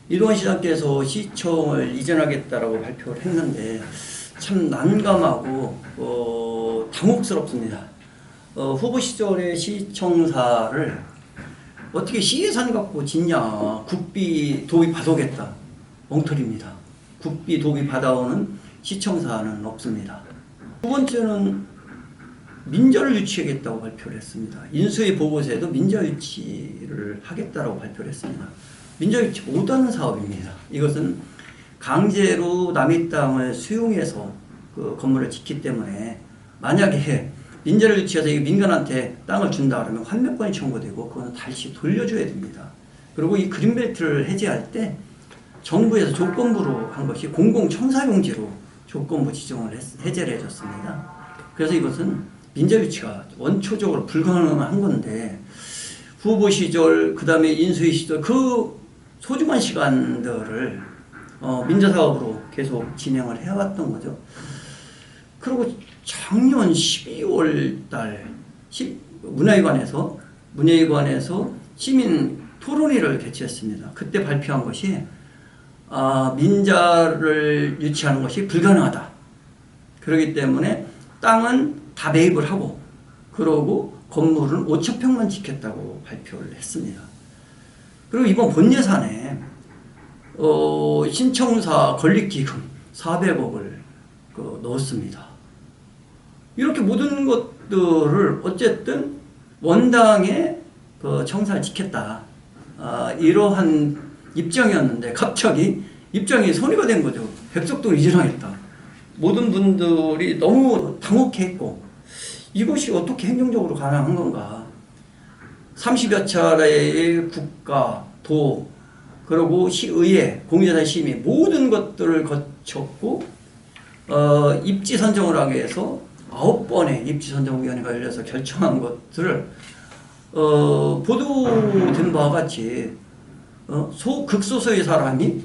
이동환 시장께서 시청을 이전하겠다라고 발표를 했는데 참 난감하고 당혹스럽습니다. 후보 시절에 시청사를 어떻게 시예산 갖고 짓냐. 국비 도비 받아오겠다. 엉터리입니다. 국비 도비 받아오는 시청사는 없습니다. 두 번째는 민자를 유치하겠다고 발표를 했습니다. 인수위 보고서에도 민자 유치를 하겠다라고 발표를 했습니다. 민자 유치 못하는 사업입니다. 이것은 강제로 남의 땅을 수용해서 그 건물을 짓기 때문에 만약에 민자를 유치해서 민간한테 땅을 준다 그러면 환매권이 청구되고 그거는 다시 돌려줘야 됩니다. 그리고 이 그린벨트를 해제할 때 정부에서 조건부로 한 것이 공공청사용지로 조건부 지정을 해제를 해줬습니다. 그래서 이것은 민자 유치가 원초적으로 불가능한 건데 후보 시절 그 다음에 인수위 시절 그 소중한 시간들을 민자사업으로 계속 진행을 해왔던 거죠. 그리고 작년 12월 달 문화회관에서 시민 토론회를 개최했습니다. 그때 발표한 것이 민자를 유치하는 것이 불가능하다. 그렇기 때문에 땅은 다 매입을 하고 그러고 건물은 5,000평만 짓겠다고 발표를 했습니다. 그리고 이번 본 예산에 신청사 건립기금 400억을 넣었습니다. 이렇게 모든 것들을 어쨌든 원당의 청사를 지켰다. 이러한 입장이었는데 갑자기 입장이 선의가 된 거죠. 백석동을 이전하겠다. 모든 분들이 너무 당혹했고 이것이 어떻게 행정적으로 가능한 건가. 30여 차례의 국가, 도, 그리고 시의회, 공유재산 심의 모든 것들을 거쳤고 입지 선정을 하기 위해서 9번의 입지 선정위원회가 열려서 결정한 것들을 보도된 바와 같이 극소수의 사람이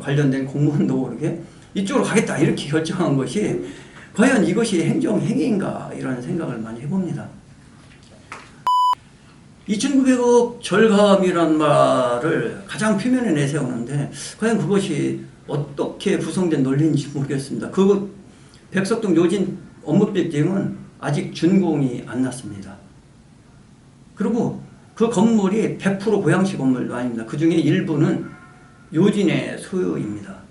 관련된 공무원도 모르게 이쪽으로 가겠다 이렇게 결정한 것이 과연 이것이 행정행위인가 이런 생각을 많이 해봅니다. 2,900억 절감이란 말을 가장 표면에 내세우는데 과연 그것이 어떻게 구성된 논리인지 모르겠습니다. 그 백석동 요진 업무빌딩은 아직 준공이 안 났습니다. 그리고 그 건물이 100% 고양시 건물도 아닙니다. 그 중에 일부는 요진의 소유입니다.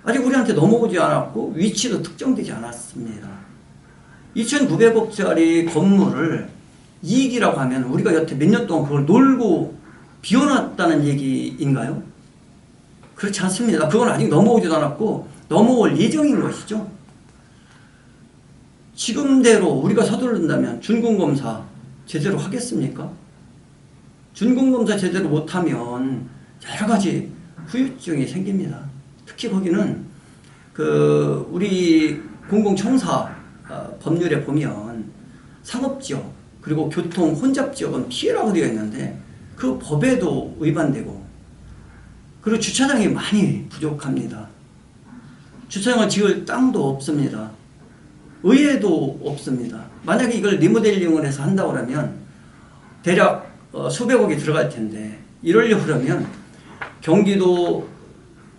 아직 우리한테 넘어오지 않았고 위치도 특정되지 않았습니다. 2,900억짜리 건물을 이익이라고 하면 우리가 여태 몇 년 동안 그걸 놀고 비워놨다는 얘기인가요? 그렇지 않습니다. 그건 아직 넘어오지도 않았고 넘어올 예정인 것이죠. 지금대로 우리가 서두른다면 준공검사 제대로 하겠습니까? 준공검사 제대로 못하면 여러 가지 후유증이 생깁니다. 특히 거기는 우리 공공청사 법률에 보면 상업지역 그리고 교통 혼잡지역은 피해라고 되어 있는데 그 법에도 위반되고 그리고 주차장이 많이 부족합니다. 주차장을 지을 땅도 없습니다. 의회도 없습니다. 만약에 이걸 리모델링을 해서 한다고 하면 대략 수백억이 들어갈 텐데 이러려고 그러면 경기도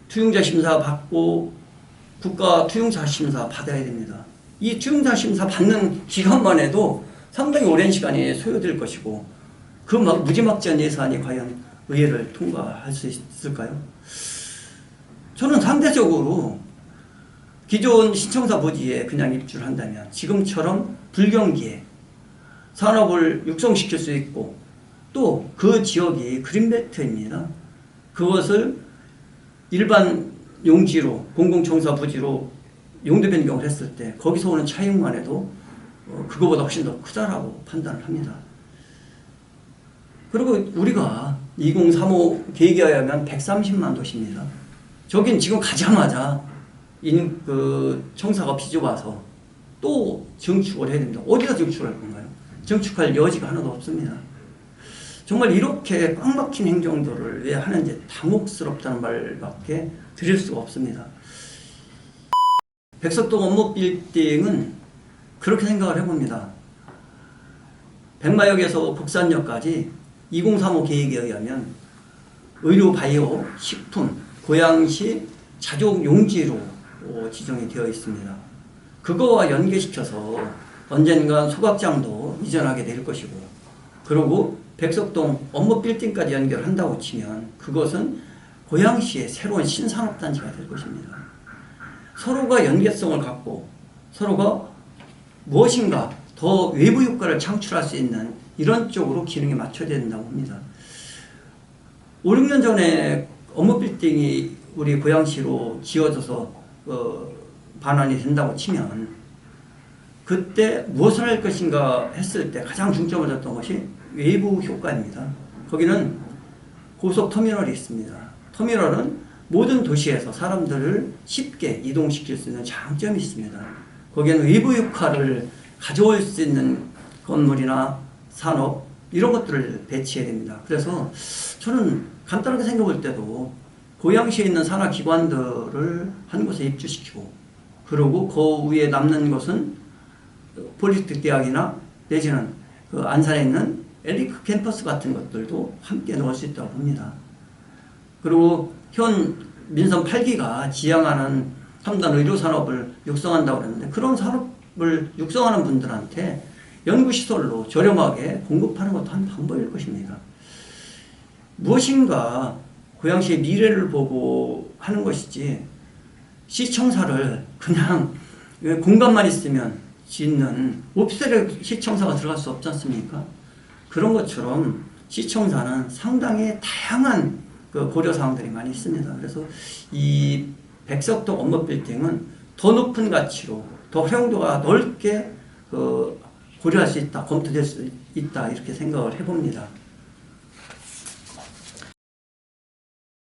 투용자 심사 받고 국가 투용자 심사 받아야 됩니다. 이 투용자 심사 받는 기간만 해도 상당히 오랜 시간이 소요될 것이고 그 무지막지한 예산이 과연 의회를 통과할 수 있을까요? 저는 상대적으로 기존 신청사 부지에 그냥 입주를 한다면 지금처럼 불경기에 산업을 육성시킬 수 있고 또 그 지역이 그린벨트입니다. 그것을 일반 용지로 공공청사 부지로 용도 변경을 했을 때 거기서 오는 차익만 해도 그거보다 훨씬 더 크다라고 판단을 합니다. 그리고 우리가 2035 계획에 의하면 130만 도시입니다. 저긴 지금 가자마자 청사가 비좁아서 또 증축을 해야 됩니다. 어디다 증축할 건가요? 증축할 여지가 하나도 없습니다. 정말 이렇게 꽉 막힌 행정들을 왜 하는지 당혹스럽다는 말밖에 드릴 수가 없습니다. 백석동 업무빌딩은 그렇게 생각을 해봅니다. 백마역에서 국산역까지 2035 계획에 의하면 의료 바이오, 식품, 고양시 자족 용지로 지정이 되어 있습니다. 그거와 연계시켜서 언젠간 소각장도 이전하게 될 것이고, 그리고 백석동 업무빌딩까지 연결한다고 치면 그것은 고양시의 새로운 신산업단지가 될 것입니다. 서로가 연계성을 갖고 서로가 무엇인가 더 외부 효과를 창출할 수 있는 이런 쪽으로 기능에 맞춰야 된다고 봅니다. 5, 6년 전에 업무빌딩이 우리 고양시로 지어져서 반환이 된다고 치면 그때 무엇을 할 것인가 했을 때 가장 중점을 뒀던 것이 외부 효과입니다. 거기는 고속터미널이 있습니다. 터미널은 모든 도시에서 사람들을 쉽게 이동시킬 수 있는 장점이 있습니다. 거기에는 외부 효과를 가져올 수 있는 건물이나 산업 이런 것들을 배치해야 됩니다. 그래서 저는 간단하게 생각할 때도 고양시에 있는 산하기관들을 한 곳에 입주시키고, 그리고 그 위에 남는 것은 폴리텍 대학이나 내지는 그 안산에 있는 엘리트 캠퍼스 같은 것들도 함께 넣을 수 있다고 봅니다. 그리고 현 민선 8기가 지향하는 첨단 의료산업을 육성한다고 그랬는데, 그런 산업을 육성하는 분들한테 연구시설로 저렴하게 공급하는 것도 한 방법일 것입니다. 무엇인가 고양시의 미래를 보고 하는 것이지, 시청사를 그냥 공간만 있으면 짓는 오피스텔에 시청사가 들어갈 수 없지 않습니까? 그런 것처럼 시청사는 상당히 다양한 그 고려사항들이 많이 있습니다. 그래서 이 백석동 업무빌딩은 더 높은 가치로 더 활용도가 넓게 고려할 수 있다, 검토될 수 있다, 이렇게 생각을 해봅니다.